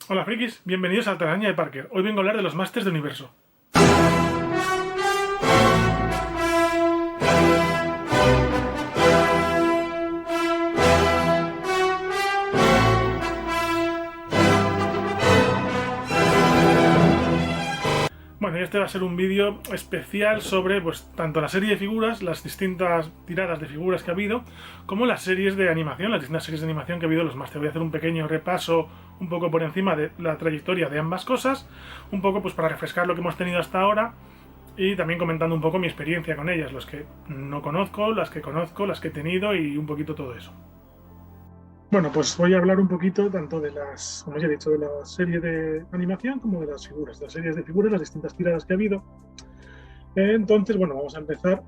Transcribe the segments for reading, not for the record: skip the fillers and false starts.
Hola frikis, bienvenidos a Telaraña de Parker. Hoy vengo a hablar de los Masters de Universo. Bueno, y este va a ser un vídeo especial sobre pues, tanto la serie de figuras, las distintas tiradas de figuras que ha habido, como las series de animación, las distintas series de animación que ha habido en los Masters. Voy a hacer un pequeño repaso un poco por encima de la trayectoria de ambas cosas, un poco pues para refrescar lo que hemos tenido hasta ahora y también comentando un poco mi experiencia con ellas, los que no conozco, las que conozco, las que he tenido y un poquito todo eso. Bueno, pues voy a hablar un poquito tanto de las, como ya he dicho, de la serie de animación como de las figuras, de las series de figuras, las distintas tiradas que ha habido. Entonces, bueno, vamos a empezar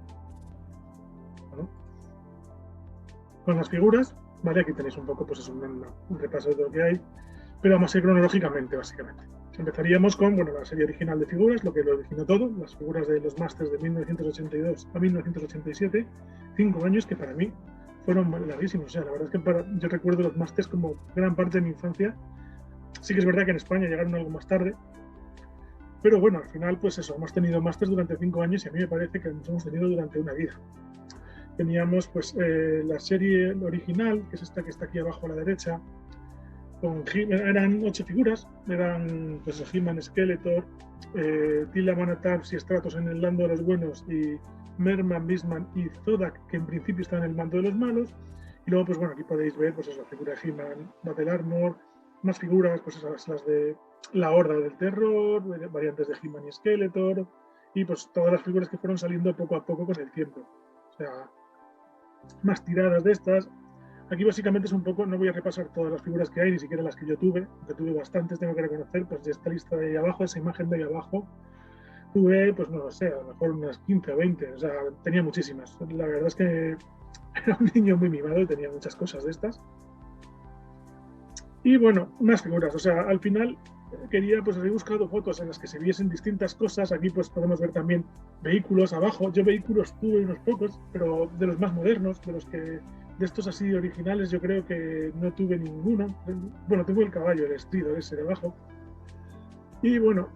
con las figuras. Vale, aquí tenéis un poco, pues es un repaso de lo que hay, pero vamos a ir cronológicamente, básicamente. Empezaríamos con, bueno, la serie original de figuras, lo que lo originó todo, las figuras de los Masters de 1982 a 1987, 5 años que para mí fueron larguísimos. O sea, la verdad es que yo recuerdo los Masters como gran parte de mi infancia. Sí que es verdad que en España llegaron algo más tarde, pero bueno, al final, pues eso, hemos tenido Masters durante 5 años y a mí me parece que nos hemos tenido durante una vida. Teníamos pues la serie original, que es esta que está aquí abajo a la derecha, eran 8 figuras, eran pues He-Man, Skeletor, Tila, Manataps y Stratos en el bando de los buenos y Merman, Beastman y Zodak, que en principio están en el mando de los malos. Y luego, pues bueno, aquí podéis ver pues eso, la figura de He-Man, Battle Armor, más figuras, pues esas, las de la Horda del Terror, variantes de He-Man y Skeletor, y pues todas las figuras que fueron saliendo poco a poco con el tiempo. O sea, más tiradas de estas. Aquí básicamente es un poco, no voy a repasar todas las figuras que hay, ni siquiera las que yo tuve, que tuve bastantes, tengo que reconocer, pues de esta lista de ahí abajo, esa imagen de ahí abajo, tuve, pues no lo sé, a lo mejor unas 15 o 20, o sea, tenía muchísimas. La verdad es que era un niño muy mimado y tenía muchas cosas de estas. Y bueno, más figuras, o sea, al final quería, pues he buscado fotos en las que se viesen distintas cosas. Aquí pues podemos ver también vehículos abajo. Yo vehículos tuve unos pocos, pero de los más modernos, de los que, de estos así originales, yo creo que no tuve ninguno. Bueno, tuve el caballo, el Stridor ese de abajo. Y bueno,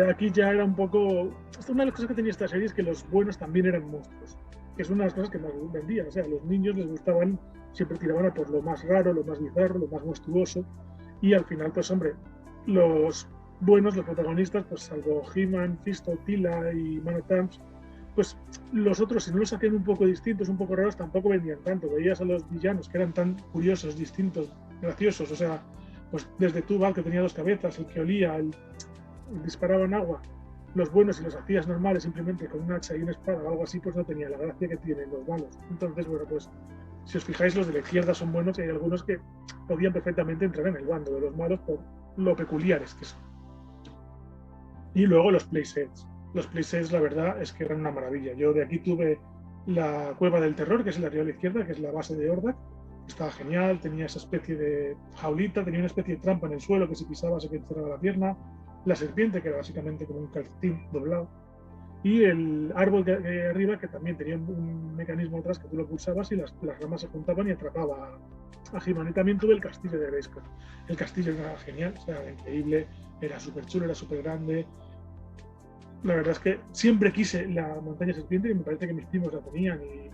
aquí ya era un poco... Una de las cosas que tenía esta serie es que los buenos también eran monstruos, que es una de las cosas que más vendía. O sea, a los niños les gustaban, siempre tiraban a por lo más raro, lo más bizarro, lo más monstruoso. Y al final, pues hombre, los buenos, los protagonistas, pues salvo He-Man, Fisto, Tila y Manotamps, pues los otros, si no los hacían un poco distintos, un poco raros, tampoco vendían tanto. Veías a los villanos que eran tan curiosos, distintos, graciosos, o sea, pues desde Tubal, que tenía 2 cabezas, el que olía, el disparaba en agua, los buenos, si los hacías normales simplemente con un hacha y una espada o algo así, pues no tenía la gracia que tienen los malos. Entonces, bueno, pues si os fijáis, los de la izquierda son buenos y hay algunos que podían perfectamente entrar en el bando de los malos por lo peculiares que son. Y luego los playsets. Los playsets, la verdad, es que eran una maravilla. Yo de aquí tuve la Cueva del Terror, que es la de la izquierda, que es la base de Hordak. Estaba genial, tenía esa especie de jaulita, tenía una especie de trampa en el suelo que si pisaba se cerraba la pierna. La serpiente, que era básicamente como un calcetín doblado. Y el árbol de arriba, que también tenía un mecanismo atrás que tú lo pulsabas y las ramas se juntaban y atrapaba a He-Man. Y también tuve el castillo de Grayskull. El castillo era genial, o sea, era increíble, era súper chulo, era súper grande. La verdad es que siempre quise la montaña serpiente y me parece que mis primos la tenían y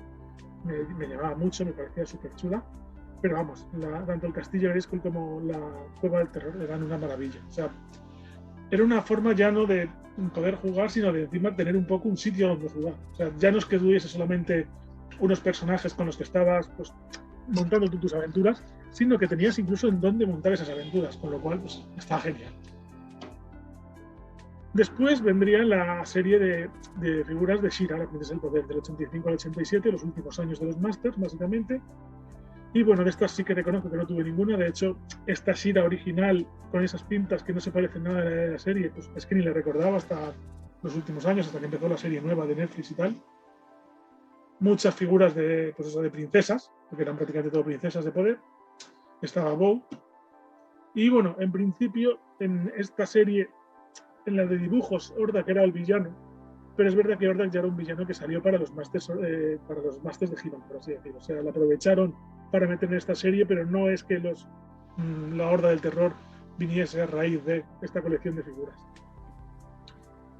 me llamaba mucho, me parecía súper chula. Pero vamos, tanto el castillo de Grayskull como la cueva del terror eran una maravilla. O sea, era una forma ya no de poder jugar, sino de encima tener un poco un sitio donde jugar. O sea, ya no es que tuviese solamente unos personajes con los que estabas pues, montando tus aventuras, sino que tenías incluso en dónde montar esas aventuras, con lo cual pues, está genial. Después vendría la serie de figuras de She-Ra, la princesa del poder, del 85 al 87, los últimos años de los Masters, básicamente. Y bueno, de estas sí que reconozco que no tuve ninguna. De hecho, esta She-Ra original, con esas pintas que no se parecen nada de la serie, pues es que ni la recordaba hasta los últimos años, hasta que empezó la serie nueva de Netflix y tal. Muchas figuras de, pues eso, de princesas, porque eran prácticamente todo princesas de poder. Estaba Bow. Y bueno, en principio, en esta serie, en la de dibujos, Hordak era el villano, pero es verdad que Hordak ya era un villano que salió para los Masters de He-Man, por así decirlo. O sea, la aprovecharon para meter en esta serie, pero no es que la Horda del Terror viniese a raíz de esta colección de figuras.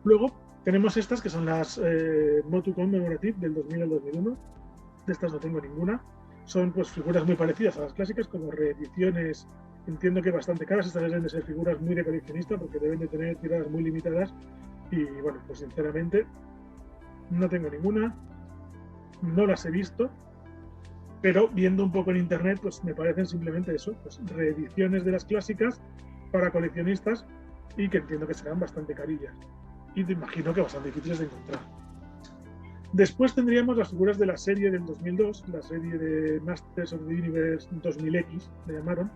Luego tenemos estas que son las Motu Commemorative del 2000 al 2001. De estas no tengo ninguna. Son pues figuras muy parecidas a las clásicas, como reediciones, entiendo que bastante caras. Estas deben de ser figuras muy de coleccionista porque deben de tener tiradas muy limitadas. Y bueno, pues sinceramente no tengo ninguna, no las he visto, pero viendo un poco en internet, pues me parecen simplemente eso, pues reediciones de las clásicas para coleccionistas y que entiendo que serán bastante carillas. Y te imagino que bastante difíciles de encontrar. Después tendríamos las figuras de la serie del 2002, la serie de Masters of the Universe 2000X, le llamaron,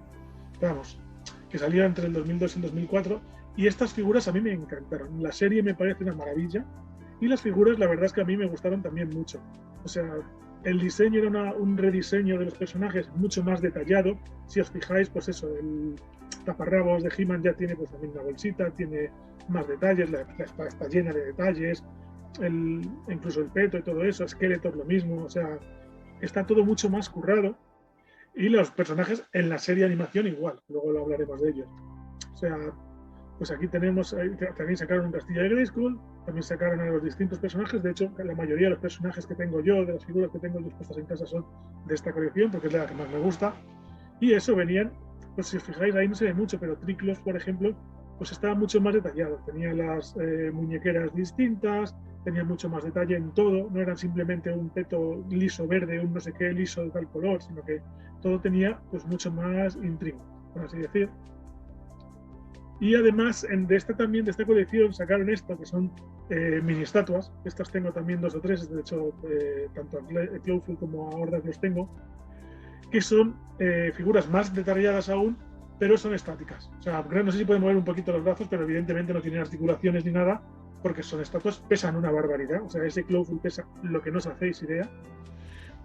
vamos, que salió entre el 2002 y el 2004, y estas figuras a mí me encantaron. La serie me parece una maravilla, y las figuras la verdad es que a mí me gustaron también mucho. O sea, el diseño era un rediseño de los personajes mucho más detallado. Si os fijáis, pues eso, el taparrabos de He-Man ya tiene pues también una bolsita, tiene más detalles, la espada está llena de detalles, incluso el peto y todo eso, Skeletor lo mismo, o sea, está todo mucho más currado. Y los personajes en la serie de animación igual, luego lo hablaremos de ellos. O sea, pues aquí tenemos, también sacaron un castillo de Grayskull, también sacaron a los distintos personajes. De hecho, la mayoría de los personajes que tengo yo, de las figuras que tengo dispuestas en casa, son de esta colección, porque es la que más me gusta. Y eso venían, pues si os fijáis, ahí no se ve mucho, pero Triclos, por ejemplo, pues estaba mucho más detallado. Tenía las muñequeras distintas, tenía mucho más detalle en todo, no eran simplemente un peto liso verde, un no sé qué liso de tal color, sino que todo tenía pues mucho más intriga, por así decir. Y además de esta colección sacaron esto, que son mini estatuas. Estas tengo también 2 o 3, de hecho tanto a Clawful como a Hordak los tengo, que son figuras más detalladas aún, pero son estáticas. O sea, no sé si pueden mover un poquito los brazos, pero evidentemente no tienen articulaciones ni nada, porque son estatuas, pesan una barbaridad. O sea, ese Clawful pesa lo que no os hacéis idea.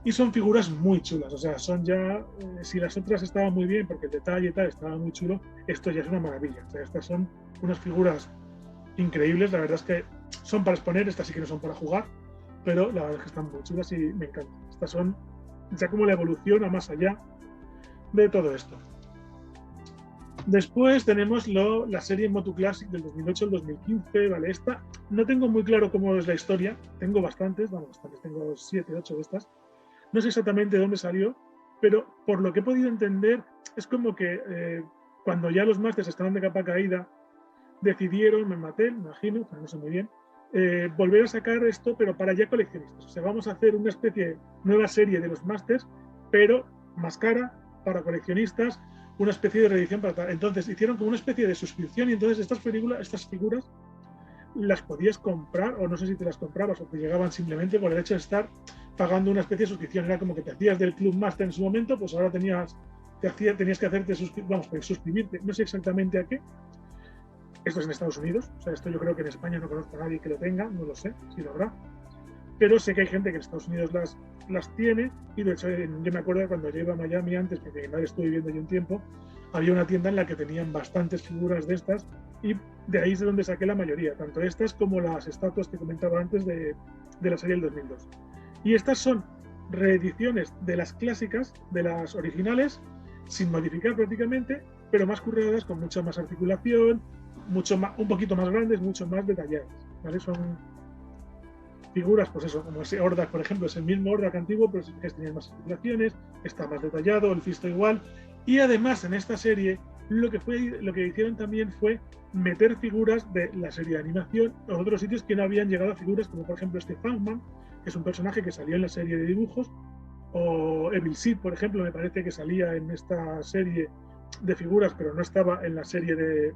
Y son figuras muy chulas, o sea, son ya, si las otras estaban muy bien, porque el detalle y tal estaba muy chulo, esto ya es una maravilla. O sea, estas son unas figuras increíbles, la verdad es que son para exponer, estas sí que no son para jugar, pero la verdad es que están muy chulas y me encantan. Estas son ya como la evolución a más allá de todo esto. Después tenemos la serie Motu Classic del 2008 al 2015, ¿vale? Esta no tengo muy claro cómo es la historia, tengo bastantes, tengo 7, 8 de estas. No sé exactamente dónde salió, pero por lo que he podido entender, es como que cuando ya los Masters estaban de capa caída, decidieron, me imagino, pero no sé muy bien, volver a sacar esto, pero para ya coleccionistas. O sea, vamos a hacer una especie de nueva serie de los Masters, pero más cara, para coleccionistas, una especie de reedición para tal. Entonces hicieron como una especie de suscripción y entonces estas figuras las podías comprar, o no sé si te las comprabas o te llegaban simplemente por el hecho de estar pagando una especie de suscripción. Era como que te hacías del Club Master en su momento, pues ahora tenías que hacerte suscribirte, no sé exactamente a qué. Esto es en Estados Unidos, o sea, esto yo creo que en España no conozco a nadie que lo tenga, no lo sé si lo habrá, pero sé que hay gente que en Estados Unidos las tiene, y de hecho yo me acuerdo cuando yo iba a Miami antes, porque mi madre estuvo viviendo allí un tiempo, había una tienda en la que tenían bastantes figuras de estas, y de ahí es de donde saqué la mayoría, tanto estas como las estatuas que comentaba antes de la serie del 2002. Y estas son reediciones de las clásicas, de las originales, sin modificar prácticamente, pero más curradas, con mucha más articulación, un poquito más grandes, mucho más detalladas, ¿vale? Son figuras, pues eso, como ese Hordak, por ejemplo, es el mismo Hordak antiguo, pero sí que tenía más articulaciones, está más detallado, el Fisto igual, y además en esta serie lo que hicieron también fue meter figuras de la serie de animación a otros sitios que no habían llegado a figuras, como por ejemplo este Funkman, que es un personaje que salió en la serie de dibujos, o Evil Seed, por ejemplo, me parece que salía en esta serie de figuras, pero no estaba en la serie de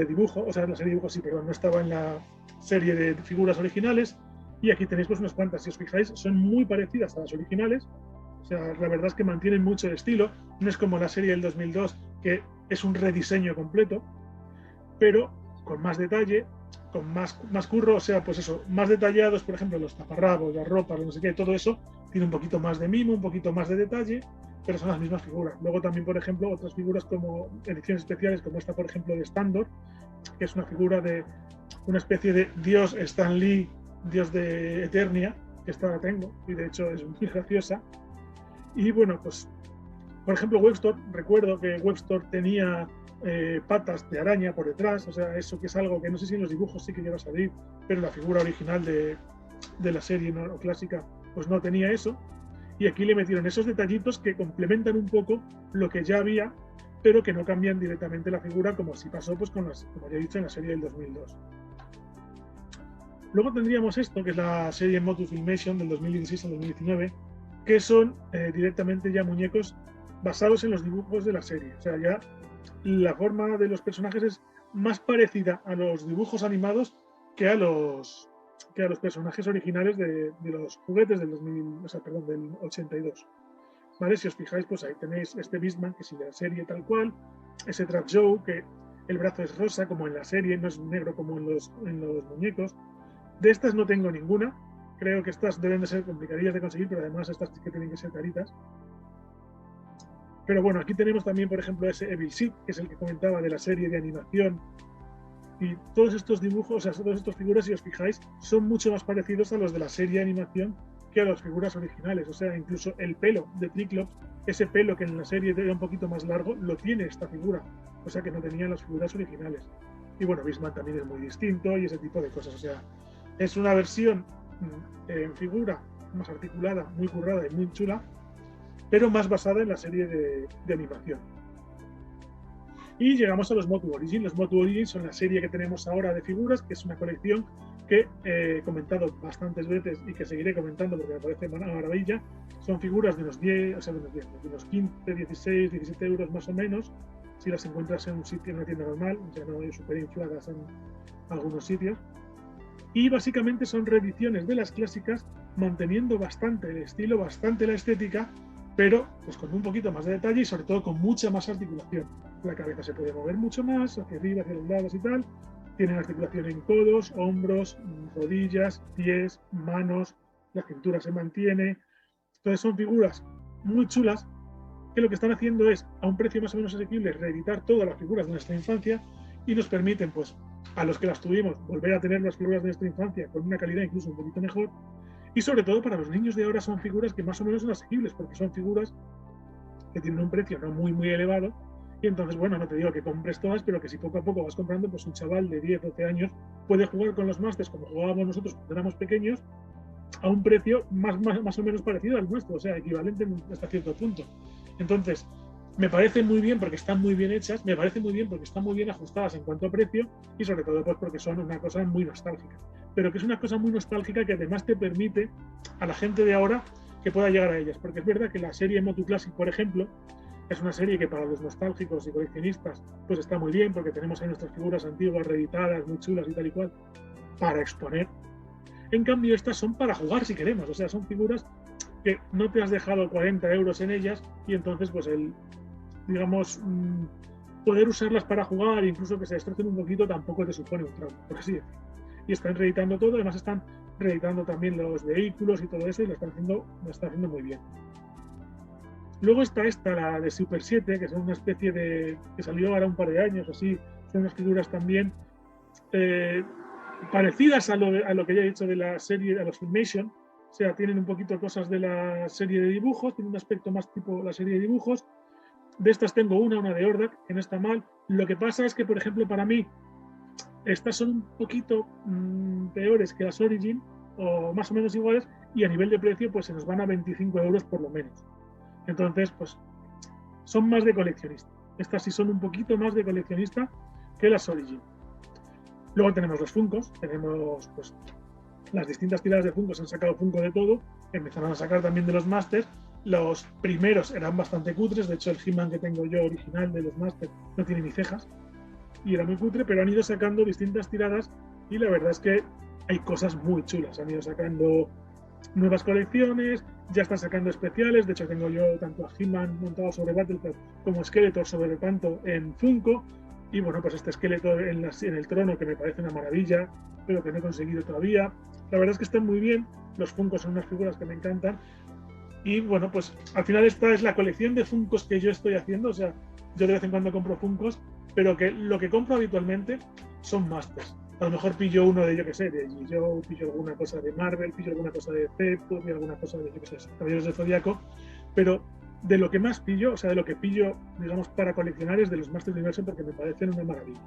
dibujo, o sea, en la serie de dibujos sí, perdón, no estaba en la serie de figuras originales, y aquí tenéis pues unas cuantas, si os fijáis, son muy parecidas a las originales, o sea, la verdad es que mantienen mucho el estilo, no es como la serie del 2002, que es un rediseño completo, pero con más detalle, con más curro, o sea, pues eso, más detallados, por ejemplo, los taparrabos, las ropas, no sé qué, todo eso tiene un poquito más de mimo, un poquito más de detalle, pero son las mismas figuras. Luego también, por ejemplo, otras figuras como ediciones especiales, como esta, por ejemplo, de Standor, que es una figura de una especie de dios Stan Lee, dios de Eternia, que esta la tengo, y de hecho es muy graciosa. Y bueno, pues, por ejemplo, Webstore, recuerdo que Webstore tenía patas de araña por detrás, o sea, eso que es algo que no sé si en los dibujos sí que llega a salir, pero la figura original de la serie no clásica pues no tenía eso, y aquí le metieron esos detallitos que complementan un poco lo que ya había, pero que no cambian directamente la figura, como así pasó pues con como ya he dicho, en la serie del 2002. Luego tendríamos esto, que es la serie Motu Filmation del 2016 al 2019, que son directamente ya muñecos basados en los dibujos de la serie. O sea, ya la forma de los personajes es más parecida a los dibujos animados que a los personajes originales de los juguetes del 82. ¿Vale? Si os fijáis, pues ahí tenéis este Beastman, que sigue la serie tal cual, ese Trap Joe, que el brazo es rosa como en la serie, no es negro como en los muñecos. De estas no tengo ninguna, creo que estas deben de ser complicadillas de conseguir, pero además estas sí que tienen que ser caritas. Pero bueno, aquí tenemos también, por ejemplo, ese Evil Seed, que es el que comentaba de la serie de animación. Y todos estos dibujos, o sea, todas estas figuras, si os fijáis, son mucho más parecidos a los de la serie de animación que a las figuras originales. O sea, incluso el pelo de Triclops, ese pelo que en la serie era un poquito más largo, lo tiene esta figura, cosa que no tenían las figuras originales. Y bueno, Beastman también es muy distinto y ese tipo de cosas. O sea, es una versión en figura más articulada, muy currada y muy chula, pero más basada en la serie de animación. Y llegamos a los Motu Origin. Los Motu Origin son la serie que tenemos ahora de figuras, que es una colección que he comentado bastantes veces y que seguiré comentando porque me parece una maravilla. Son figuras de unos 10, o sea, de unos 15, 16, 17 euros más o menos, si las encuentras en un sitio, en una tienda normal, ya no hay súper infladas en algunos sitios. Y básicamente son reediciones de las clásicas, manteniendo bastante el estilo, bastante la estética, pero pues con un poquito más de detalle y sobre todo con mucha más articulación. La cabeza se puede mover mucho más, hacia arriba, hacia los lados y tal. Tienen articulación en codos, hombros, rodillas, pies, manos, la cintura se mantiene. Entonces son figuras muy chulas que lo que están haciendo es, a un precio más o menos asequible, reeditar todas las figuras de nuestra infancia y nos permiten, pues, a los que las tuvimos, volver a tener las figuras de nuestra infancia con una calidad incluso un poquito mejor. Y sobre todo para los niños de ahora son figuras que más o menos son asequibles, porque son figuras que tienen un precio no muy, muy elevado. Y entonces, bueno, no te digo que compres todas, pero que si poco a poco vas comprando, pues un chaval de 10, 12 años puede jugar con los Masters como jugábamos nosotros cuando éramos pequeños, a un precio más o menos parecido al nuestro, o sea, equivalente hasta cierto punto. Entonces, me parecen muy bien porque están muy bien hechas, me parece muy bien porque están muy bien ajustadas en cuanto a precio y sobre todo pues porque son una cosa muy nostálgica. Pero que es una cosa muy nostálgica que además te permite a la gente de ahora que pueda llegar a ellas. Porque es verdad que la serie Motu Classic, por ejemplo, es una serie que para los nostálgicos y coleccionistas pues está muy bien porque tenemos ahí nuestras figuras antiguas, reeditadas, muy chulas y tal y cual, para exponer. En cambio, estas son para jugar si queremos, o sea, son figuras que no te has dejado 40 euros en ellas y entonces pues digamos, poder usarlas para jugar, incluso que se destrocen un poquito, tampoco te supone un trauma, por así decirlo. Y están reeditando todo, además están reeditando también los vehículos y todo eso, y lo están haciendo muy bien. Luego está esta, la de Super 7, que es una especie de, que salió ahora un par de años, así, son unas figuras también parecidas a lo que ya he dicho de la serie, a los Filmation, o sea, tienen un poquito cosas de la serie de dibujos, tienen un aspecto más tipo la serie de dibujos. De estas tengo una de Hordak, que no está mal. Lo que pasa es que, por ejemplo, para mí, estas son un poquito peores que las Origin, o más o menos iguales, y a nivel de precio, pues se nos van a 25 euros por lo menos. Entonces, pues, son más de coleccionista. Estas sí son un poquito más de coleccionista que las Origin. Luego tenemos los Funkos, tenemos, pues, las distintas tiradas de Funkos, han sacado Funko de todo, empezaron a sacar también de los Masters. Los primeros eran bastante cutres, de hecho el He-Man que tengo yo original de los Masters no tiene ni cejas y era muy cutre, pero han ido sacando distintas tiradas y la verdad es que hay cosas muy chulas, han ido sacando nuevas colecciones, ya están sacando especiales, de hecho tengo yo tanto a He-Man montado sobre Battlefield como Skeletor sobre tanto en Funko y bueno, pues este Skeletor en el trono que me parece una maravilla, pero que no he conseguido todavía. La verdad es que están muy bien, los Funkos son unas figuras que me encantan. Y bueno, pues al final esta es la colección de Funkos que yo estoy haciendo, o sea, yo de vez en cuando compro Funkos, pero que lo que compro habitualmente son Masters. A lo mejor pillo uno de, yo que sé, de G. Joe, pillo alguna cosa de Marvel, pillo alguna cosa de Deadpool, pillo alguna cosa de, yo que sé, Caballeros del Zodiaco, pero de lo que más pillo, o sea, de lo que pillo, digamos, para coleccionar es de los Masters Universo porque me parecen una maravilla.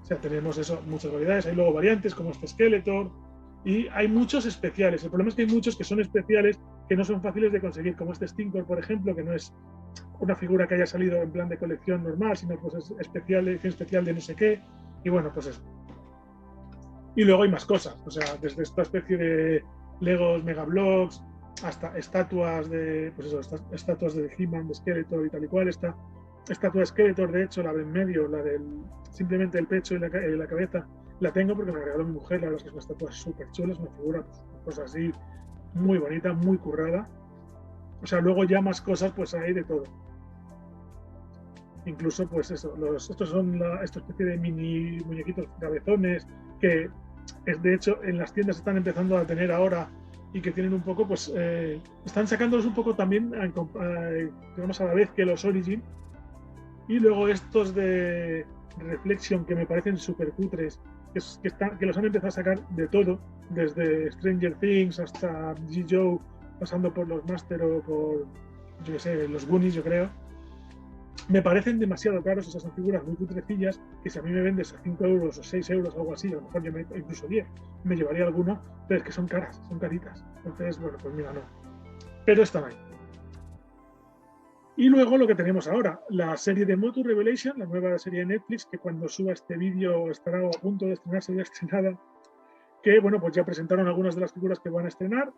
O sea, tenemos eso, muchas variedades, hay luego variantes como este Skeletor y hay muchos especiales. El problema es que hay muchos que son especiales que no son fáciles de conseguir, como este Stinkor, por ejemplo, que no es una figura que haya salido en plan de colección normal, sino pues es especial, edición especial de no sé qué, y bueno, pues eso. Y luego hay más cosas, o sea, desde esta especie de Legos Megablocks hasta estatuas de, pues eso, estatuas de He-Man, de Skeletor y tal y cual. Esta estatua de Skeletor, de hecho, la de en medio, la del simplemente el pecho y la cabeza, la tengo porque me la regaló mi mujer. La verdad es que es una estatua súper chula, es una figura, pues, una cosa así muy bonita, muy currada. O sea, luego ya más cosas, pues hay de todo. Incluso, pues eso, estos son esta especie de mini muñequitos cabezones que, de hecho, en las tiendas están empezando a tener ahora y que tienen un poco, pues, están sacándolos un poco también, digamos, a la vez que los Origin. Y luego estos de Reflection que me parecen súper cutres, que los han empezado a sacar de todo, desde Stranger Things hasta G. Joe, pasando por los Master o por, yo qué sé, los Goonies, yo creo. Me parecen demasiado caros, esas son figuras muy putrecillas, que si a mí me vendes a 5 euros o 6 euros o algo así, a lo mejor yo incluso 10, me llevaría alguno, pero es que son caras, son caritas. Entonces, bueno, pues mira, no. Pero están ahí. Y luego lo que tenemos ahora, la serie de Motu Revelation, la nueva serie de Netflix, que cuando suba este vídeo estará a punto de estrenarse, ya estrenada, que bueno, pues ya presentaron algunas de las figuras que van a estrenar,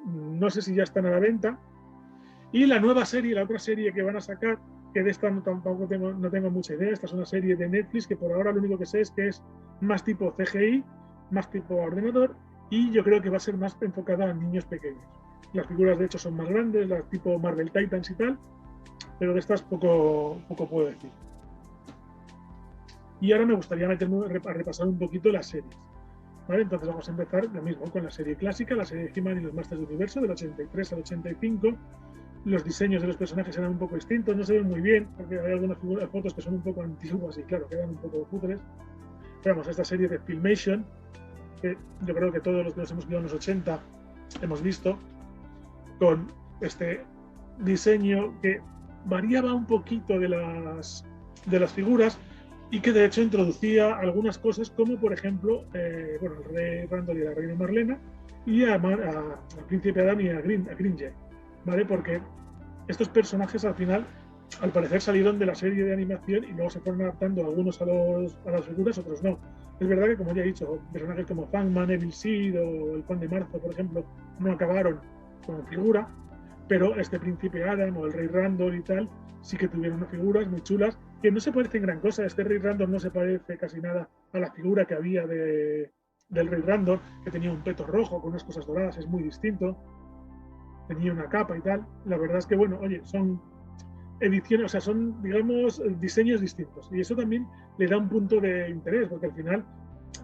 no sé si ya están a la venta, y la nueva serie, la otra serie que van a sacar, que de esta tampoco no tengo mucha idea, esta es una serie de Netflix que por ahora lo único que sé es que es más tipo CGI, más tipo ordenador, y yo creo que va a ser más enfocada a niños pequeños. Las figuras de hecho son más grandes, las tipo Marvel Titans y tal, pero de estas poco puedo decir. Y ahora me gustaría meterme a repasar un poquito las series. ¿Vale? Entonces vamos a empezar lo mismo con la serie clásica, la serie de He-Man y los Masters del Universo, del 83 al 85. Los diseños de los personajes eran un poco distintos, no se ven muy bien, porque hay algunas fotos que son un poco antiguas y claro, quedan un poco cutres. Pero vamos, esta serie de Filmation, que yo creo que todos los que nos hemos visto en los 80 hemos visto, con este diseño que variaba un poquito de las figuras y que de hecho introducía algunas cosas como por ejemplo bueno, el rey Randall y la reina Marlena y al príncipe Adam y a Gringe, ¿vale? Porque estos personajes al final al parecer salieron de la serie de animación y luego se fueron adaptando algunos a las figuras, otros no. Es verdad que, como ya he dicho, personajes como Fangman, Evil Seed o el Juan de Marzo, por ejemplo, no acabaron como figura, pero este príncipe Adam o el rey Randall y tal sí que tuvieron unas figuras muy chulas que no se parecen gran cosa. Este rey Randall no se parece casi nada a la figura que había del rey Randall, que tenía un peto rojo con unas cosas doradas, es muy distinto, tenía una capa y tal. La verdad es que, bueno, oye, son ediciones, o sea, son, digamos, diseños distintos. Y eso también le da un punto de interés, porque al final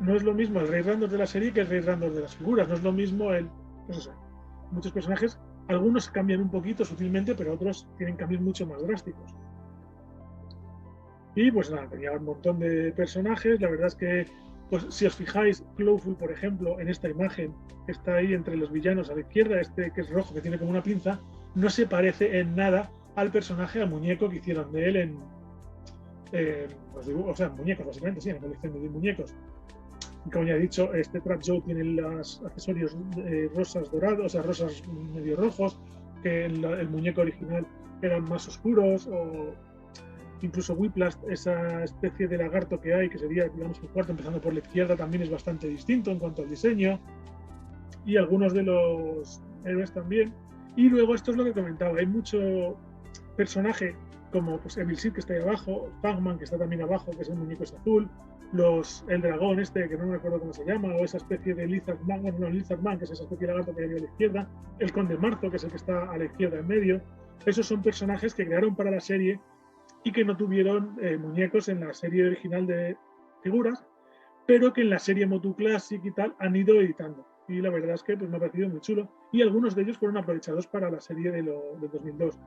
no es lo mismo el rey Randall de la serie que el rey Randall de las figuras. No es lo mismo pues eso, muchos personajes, algunos cambian un poquito sutilmente, pero otros tienen cambios mucho más drásticos. Y pues nada, tenía un montón de personajes. La verdad es que, pues si os fijáis, Clawful, por ejemplo, en esta imagen que está ahí entre los villanos a la izquierda, este que es rojo, que tiene como una pinza, no se parece en nada al personaje, al muñeco que hicieron de él en o sea, muñecos, básicamente, sí, en la colección de muñecos. Como ya he dicho, este Trap Joe tiene los accesorios rosas dorados, o sea, rosas medio rojos, que el muñeco original eran más oscuros, o incluso Whiplash, esa especie de lagarto que hay, que sería, digamos, el cuarto, empezando por la izquierda, también es bastante distinto en cuanto al diseño, y algunos de los héroes también. Y luego esto es lo que comentaba, hay mucho personaje como pues, Evil Seed, que está ahí abajo, Fangman, que está también abajo, que es el muñeco es azul, el dragón este, que no me recuerdo cómo se llama, o esa especie de Lizardman, bueno, no, Lizardman, que es esa especie de lagarto que hay a la izquierda, el Conde Marzo, que es el que está a la izquierda en medio. Esos son personajes que crearon para la serie y que no tuvieron muñecos en la serie original de figuras, pero que en la serie Motu Classic y tal han ido editando. Y la verdad es que pues, me ha parecido muy chulo. Y algunos de ellos fueron aprovechados para la serie del 2002.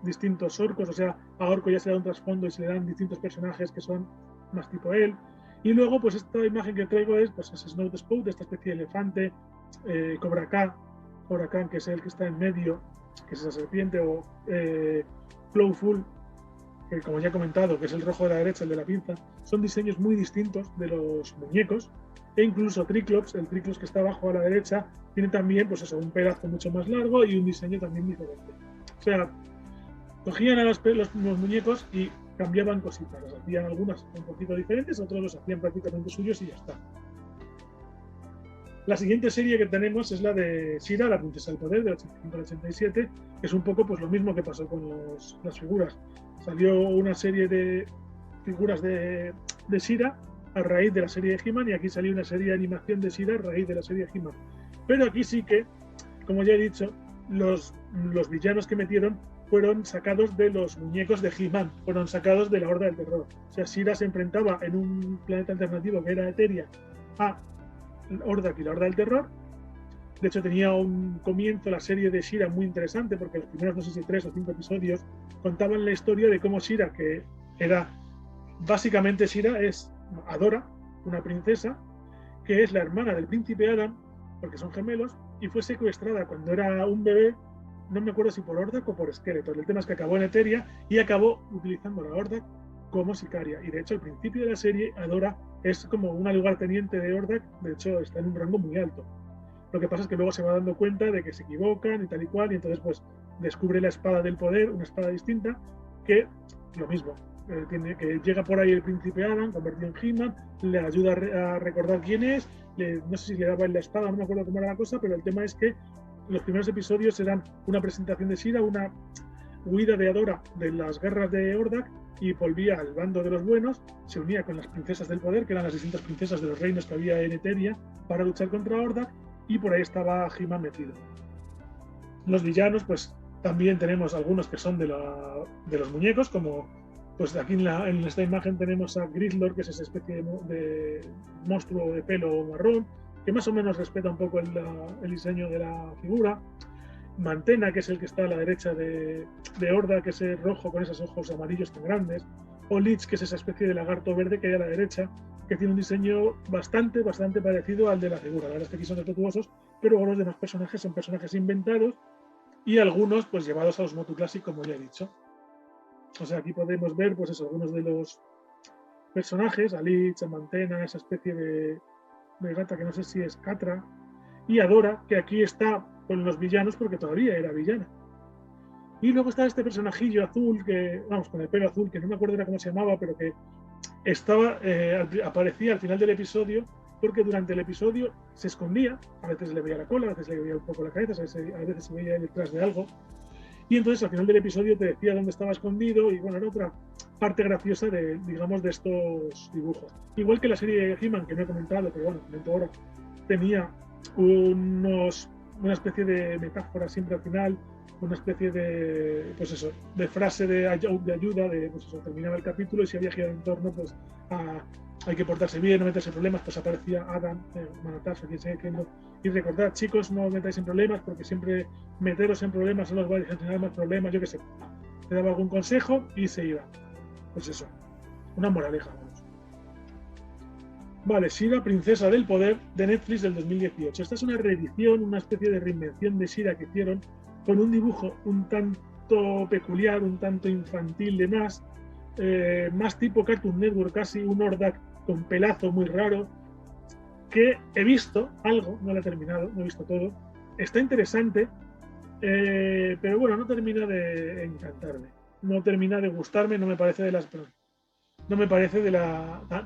Distintos orcos, o sea, a Orco ya se le da un trasfondo y se le dan distintos personajes que son más tipo él. Y luego, pues esta imagen que traigo es pues, Snow Spout, esta especie de elefante, Cobra Khan, que es el que está en medio, que es esa serpiente, o Clawful, que como ya he comentado, que es el rojo de la derecha, el de la pinza, son diseños muy distintos de los muñecos, e incluso Triclops, el Triclops que está abajo a la derecha, tiene también pues eso, un pelazo mucho más largo y un diseño también diferente. O sea, cogían a los muñecos y cambiaban cositas, los hacían algunas un poquito diferentes, otros los hacían prácticamente suyos y ya está. La siguiente serie que tenemos es la de She-Ra, la princesa del poder, de 85 al 87, que es un poco pues, lo mismo que pasó con las figuras. Salió una serie de figuras de She-Ra a raíz de la serie de He-Man, y aquí salió una serie de animación de She-Ra a raíz de la serie de He-Man. Pero aquí sí que, como ya he dicho, los villanos que metieron fueron sacados de los muñecos de He-Man, fueron sacados de la Horda del Terror. O sea, She-Ra se enfrentaba en un planeta alternativo que era Eteria a Hordak y la Horda del Terror. De hecho, tenía un comienzo la serie de She-Ra muy interesante, porque los primeros, no sé si 3 o 5 episodios, contaban la historia de cómo She-Ra, que era básicamente She-Ra, es Adora, una princesa, que es la hermana del príncipe Adam, porque son gemelos, y fue secuestrada cuando era un bebé, no me acuerdo si por Hordak o por Skeletor. El tema es que acabó en Eteria y acabó utilizando la Hordak como sicaria. Y de hecho, al principio de la serie, Adora es como una lugarteniente de Hordak, de hecho está en un rango muy alto. Lo que pasa es que luego se va dando cuenta de que se equivocan y tal y cual, y entonces pues descubre la espada del poder, una espada distinta, que lo mismo, que llega por ahí el príncipe Adam, convertido en He-Man, le ayuda a recordar quién es, no sé si le daba en la espada, no me acuerdo cómo era la cosa, pero el tema es que los primeros episodios eran una presentación de She-Ra, una huida de Adora de las guerras de Hordak, y volvía al bando de los buenos, se unía con las princesas del poder, que eran las distintas princesas de los reinos que había en Eteria, para luchar contra Hordak, y por ahí estaba He-Man metido. Los villanos, pues también tenemos algunos que son de los muñecos, como pues aquí en esta imagen tenemos a Grizzlord, que es esa especie de monstruo de pelo marrón, que más o menos respeta un poco el diseño de la figura. Mantena, que es el que está a la derecha de Horda, que es el rojo con esos ojos amarillos tan grandes. O Lich, que es esa especie de lagarto verde que hay a la derecha, que tiene un diseño bastante parecido al de la figura. La verdad es que aquí son respetuosos, pero los demás personajes son personajes inventados y algunos pues llevados a los Motu Classic, como ya he dicho. O sea, aquí podemos ver pues eso, algunos de los personajes, a Lich, a Mantena, esa especie de gata que no sé si es Catra, y Adora, que aquí está con los villanos porque todavía era villana. Y luego está este personajillo azul, con el pelo azul, que no me acuerdo era cómo se llamaba, pero que aparecía al final del episodio, porque durante el episodio se escondía, a veces le veía la cola, a veces le veía un poco la cabeza, a veces se veía detrás de algo, y entonces al final del episodio te decía dónde estaba escondido, y bueno, era otra parte graciosa de estos dibujos. Igual que la serie de He-Man, que no he comentado, pero bueno, comento ahora, tenía una especie de metáfora siempre al final, una especie de, pues eso, de frase de ayuda, pues eso, terminaba el capítulo y si había girado en torno, pues hay que portarse bien, no meterse en problemas, pues aparecía Adam, Manatas, quien sea queriendo, y recordad, chicos, no os metáis en problemas, porque siempre meteros en problemas solo os vais a generar más problemas, yo qué sé. Le daba algún consejo y se iba. Pues eso, una moraleja. Vale, She-Ra, princesa del poder, de Netflix del 2018. Esta es una reedición, una especie de reinvención de She-Ra que hicieron con un dibujo un tanto peculiar, un tanto infantil de más tipo Cartoon Network, casi un Hordak con pelazo muy raro, que he visto algo, no lo he terminado, no he visto todo. Está interesante, pero bueno, no termina de encantarme, no termina de gustarme, no me parece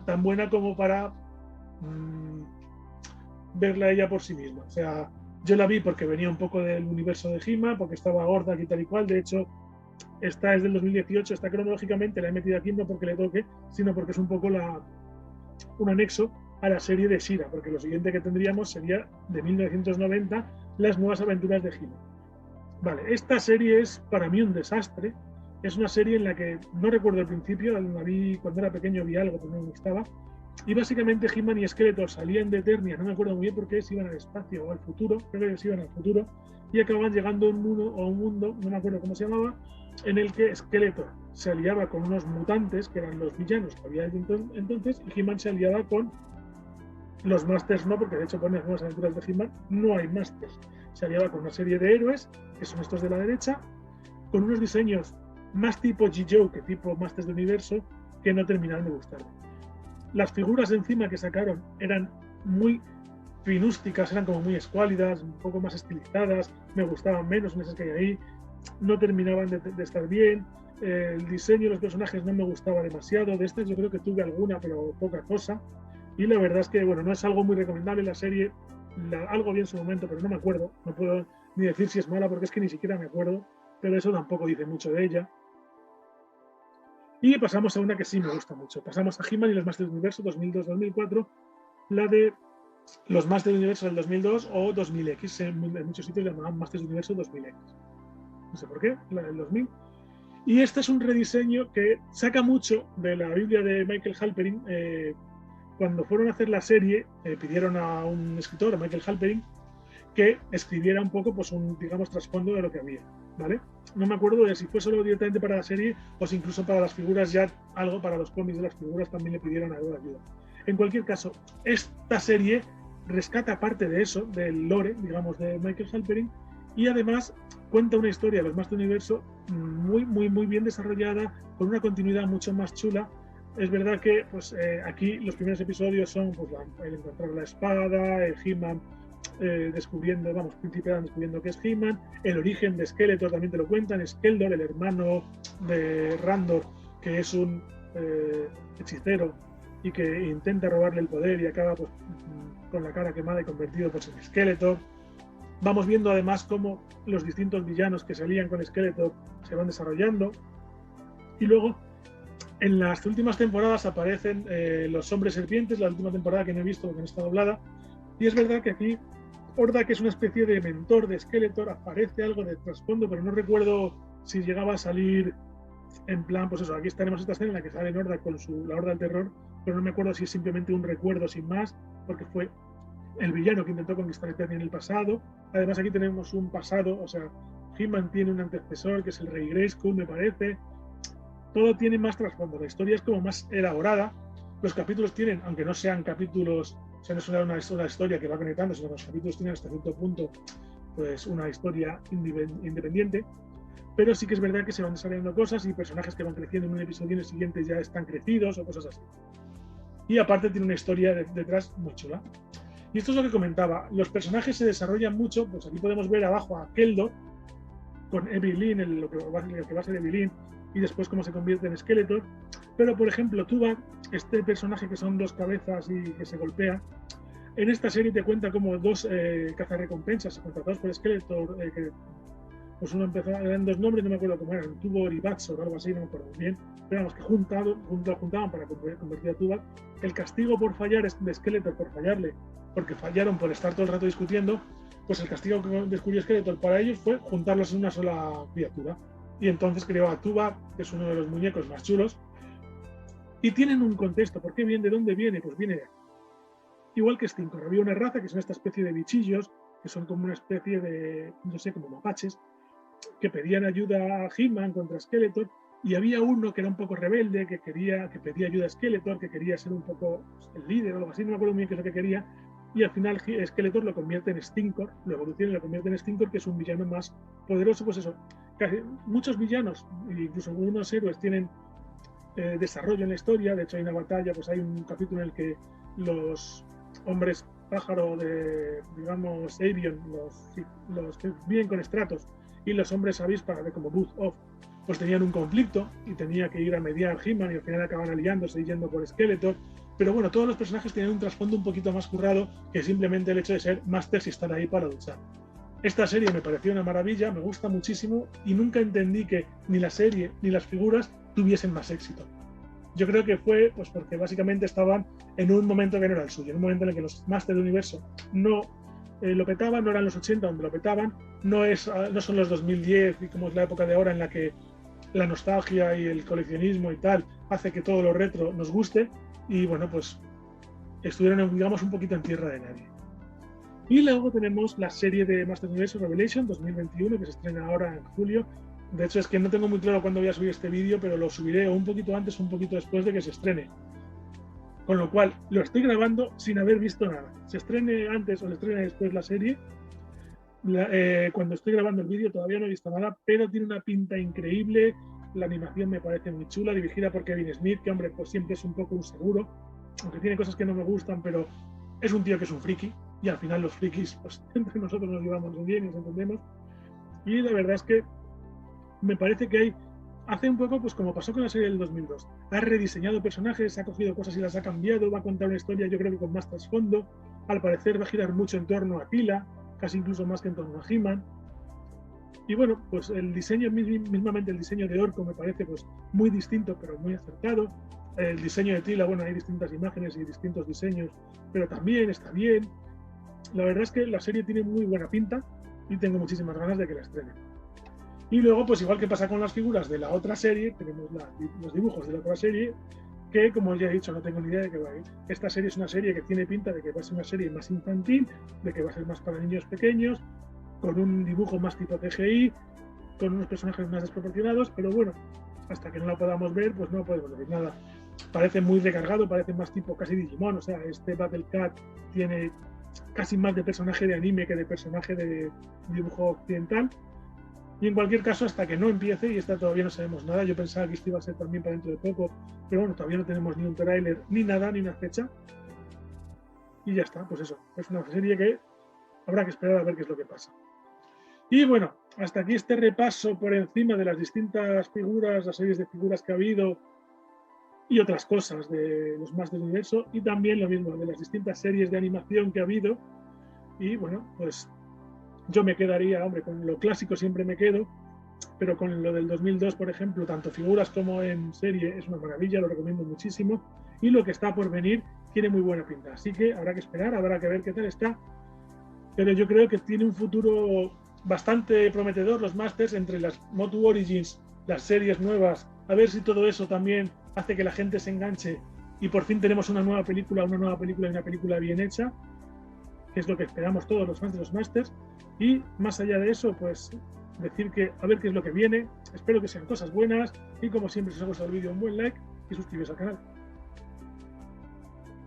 tan buena como para verla ella por sí misma. O sea, yo la vi porque venía un poco del universo de He-Man, porque estaba Hordak y tal y cual. De hecho, esta es del 2018, está cronológicamente, la he metido aquí no porque le toque, sino porque es un poco un anexo a la serie de She-Ra, porque lo siguiente que tendríamos sería de 1990, Las nuevas aventuras de He-Man. Vale, esta serie es para mí un desastre. Es una serie en la que no recuerdo el principio, la vi cuando era pequeño, vi algo, pero no me gustaba. Y básicamente He-Man y Skeletor salían de Eternia, no me acuerdo muy bien por qué, si iban al espacio o al futuro, creo que se iban al futuro, y acababan llegando a un mundo, no me acuerdo cómo se llamaba, en el que Skeletor se aliaba con unos mutantes, que eran los villanos que había entonces, y He-Man se aliaba con Los Masters no, porque de hecho pone las nuevas aventuras de He-Man, no hay Masters. Se aliaba con una serie de héroes, que son estos de la derecha, con unos diseños más tipo G-Joe que tipo Masters de Universo, que no terminaron de gustarme. Las figuras de encima que sacaron eran muy finústicas, eran como muy escuálidas, un poco más estilizadas, me gustaban menos esas que hay ahí, no terminaban de estar bien, el diseño de los personajes no me gustaba demasiado, de estas yo creo que tuve alguna, pero poca cosa, y la verdad es que, bueno, no es algo muy recomendable la serie, algo vi en su momento, pero no me acuerdo, no puedo ni decir si es mala, porque es que ni siquiera me acuerdo, pero eso tampoco dice mucho de ella. Y pasamos a una que sí me gusta mucho, pasamos a He-Man y los Masters del Universo 2002-2004, la de los Masters del Universo del 2002 o 2000X, en muchos sitios llamaban Masters del Universo 2000X. No sé por qué, la del 2000. Y este es un rediseño que saca mucho de la Biblia de Michael Halperin. Cuando fueron a hacer la serie, pidieron a un escritor, a Michael Halperin, que escribiera un poco, pues un, digamos, trasfondo de lo que había, ¿vale? No me acuerdo de si fue solo directamente para la serie o si incluso para las figuras ya algo para los cómics de las figuras también le pidieron algo de ayuda. En cualquier caso, esta serie rescata parte de eso, del lore, digamos, de Michael Halperin, y además cuenta una historia de los Masters del Universo muy bien desarrollada, con una continuidad mucho más chula. Es verdad que pues, aquí los primeros episodios son pues, el encontrar la espada, el He-Man descubriendo, vamos, Príncipe Dan descubriendo que es He-Man, el origen de Skeletor también te lo cuentan, Skeldor, el hermano de Randor, que es un hechicero y que intenta robarle el poder y acaba pues, con la cara quemada y convertido pues, en Skeletor. Vamos viendo además cómo los distintos villanos que salían con Skeletor se van desarrollando. Y luego, en las últimas temporadas aparecen los hombres serpientes, la última temporada que no he visto porque no está doblada. Y es verdad que aquí Hordak, que es una especie de mentor de Skeletor, aparece algo de trasfondo, pero no recuerdo si llegaba a salir en plan, pues eso, aquí tenemos esta escena en la que sale Hordak con la Horda del Terror, pero no me acuerdo si es simplemente un recuerdo sin más, porque fue el villano que intentó conquistar Eternia en el pasado. Además aquí tenemos un pasado, o sea, He-Man tiene un antecesor que es el Rey Grayskull, me parece. Todo tiene más trasfondo, la historia es como más elaborada. Los capítulos tienen, aunque no sean capítulos, o sea, no es una historia que va conectando, sino que los capítulos tienen hasta cierto punto pues una historia independiente, pero sí que es verdad que se van desarrollando cosas y personajes que van creciendo en un episodio y en el siguiente ya están crecidos o cosas así. Y aparte tiene una historia detrás muy chula. Y esto es lo que comentaba, los personajes se desarrollan mucho, pues aquí podemos ver abajo a Keldor con Evil-Lyn, lo que va a ser Evil-Lyn, y después cómo se convierte en Skeletor. Pero, por ejemplo, Tuvok, este personaje que son dos cabezas y que se golpea, en esta serie te cuenta como dos cazarrecompensas contratados por Skeletor, que pues uno empezó, eran dos nombres, no me acuerdo cómo eran, Tuvok y Baxor o algo así, no me acuerdo bien, pero vamos, que juntaban para convertir a Tuvok. El castigo por fallar de Skeletor, por fallarle, porque fallaron por estar todo el rato discutiendo, pues el castigo que descubrió Skeletor para ellos fue juntarlos en una sola criatura. Y entonces creó a Tuvok, que es uno de los muñecos más chulos, y tienen un contexto. ¿Por qué viene? ¿De dónde viene? Pues viene de aquí. Igual que Stinkor, había una raza que son esta especie de bichillos, que son como una especie de, no sé, como mapaches, que pedían ayuda a He-Man contra Skeletor, y había uno que era un poco rebelde, que pedía ayuda a Skeletor, que quería ser un poco el líder o algo así, no me acuerdo muy bien qué es lo que quería, y al final Skeletor lo convierte en Stinkor, lo evoluciona y lo convierte en Stinkor, que es un villano más poderoso. Pues eso, muchos villanos, incluso algunos héroes, tienen desarrollo en la historia. De hecho hay una batalla, pues hay un capítulo en el que los hombres pájaro de, digamos, Avion, los que viven con Stratos, y los hombres avispa, como Booth Off, pues tenían un conflicto y tenía que ir a mediar He-Man y al final acaban aliándose y yendo por Skeletor. Pero bueno, todos los personajes tienen un trasfondo un poquito más currado que simplemente el hecho de ser Masters y estar ahí para luchar. Esta serie me pareció una maravilla, me gusta muchísimo y nunca entendí que ni la serie ni las figuras tuviesen más éxito. Yo creo que fue pues porque básicamente estaban en un momento que no era el suyo, en un momento en el que los Masters del Universo no lo petaban, no eran los 80 donde lo petaban, no son los 2010 y como es la época de ahora en la que la nostalgia y el coleccionismo y tal hace que todo lo retro nos guste, y bueno, pues estuvieron, digamos, un poquito en tierra de nadie. Y luego tenemos la serie de Masters Universo Revelation 2021, que se estrena ahora en julio. De hecho, es que no tengo muy claro cuándo voy a subir este vídeo, pero lo subiré un poquito antes o un poquito después de que se estrene. Con lo cual, lo estoy grabando sin haber visto nada. Se estrene antes o se estrene después la serie. Cuando estoy grabando el vídeo todavía no he visto nada, pero tiene una pinta increíble. La animación me parece muy chula, dirigida por Kevin Smith, que hombre, pues siempre es un poco un seguro, aunque tiene cosas que no me gustan, pero es un tío que es un friki, y al final los frikis, pues entre nosotros nos llevamos muy bien y nos entendemos. Y la verdad es que me parece que hace un poco, pues como pasó con la serie del 2002, ha rediseñado personajes, ha cogido cosas y las ha cambiado, va a contar una historia yo creo que con más trasfondo, al parecer va a girar mucho en torno a Tila, casi incluso más que en torno a He-Man. Y bueno, pues el diseño, mismamente el diseño de Orko me parece pues muy distinto, pero muy acertado. El diseño de Tila, bueno, hay distintas imágenes y distintos diseños, pero también está bien. La verdad es que la serie tiene muy buena pinta y tengo muchísimas ganas de que la estrenen. Y luego, pues igual que pasa con las figuras de la otra serie, tenemos los dibujos de la otra serie, que como ya he dicho, no tengo ni idea de qué va a ir. Esta serie es una serie que tiene pinta de que va a ser una serie más infantil, de que va a ser más para niños pequeños, con un dibujo más tipo CGI, con unos personajes más desproporcionados, pero bueno, hasta que no la podamos ver, pues no podemos decir nada. Parece muy recargado, parece más tipo casi Digimon, o sea, este Battle Cat tiene casi más de personaje de anime que de personaje de dibujo occidental. Y en cualquier caso, hasta que no empiece, y esta todavía no sabemos nada, yo pensaba que esto iba a ser también para dentro de poco, pero bueno, todavía no tenemos ni un tráiler, ni nada, ni una fecha. Y ya está, pues eso, es una serie que habrá que esperar a ver qué es lo que pasa. Y bueno, hasta aquí este repaso por encima de las distintas figuras, las series de figuras que ha habido y otras cosas de los Masters del Universo, y también lo mismo, de las distintas series de animación que ha habido. Y bueno, pues yo me quedaría, hombre, con lo clásico siempre me quedo, pero con lo del 2002, por ejemplo, tanto figuras como en serie es una maravilla, lo recomiendo muchísimo, y lo que está por venir tiene muy buena pinta, así que habrá que esperar, habrá que ver qué tal está, pero yo creo que tiene un futuro bastante prometedor los Masters entre las Motu Origins, las series nuevas, a ver si todo eso también hace que la gente se enganche y por fin tenemos una nueva película y una película bien hecha, que es lo que esperamos todos los fans de los Masters. Y más allá de eso, pues decir que a ver qué es lo que viene, espero que sean cosas buenas y como siempre si os ha gustado el vídeo un buen like y suscribiros al canal.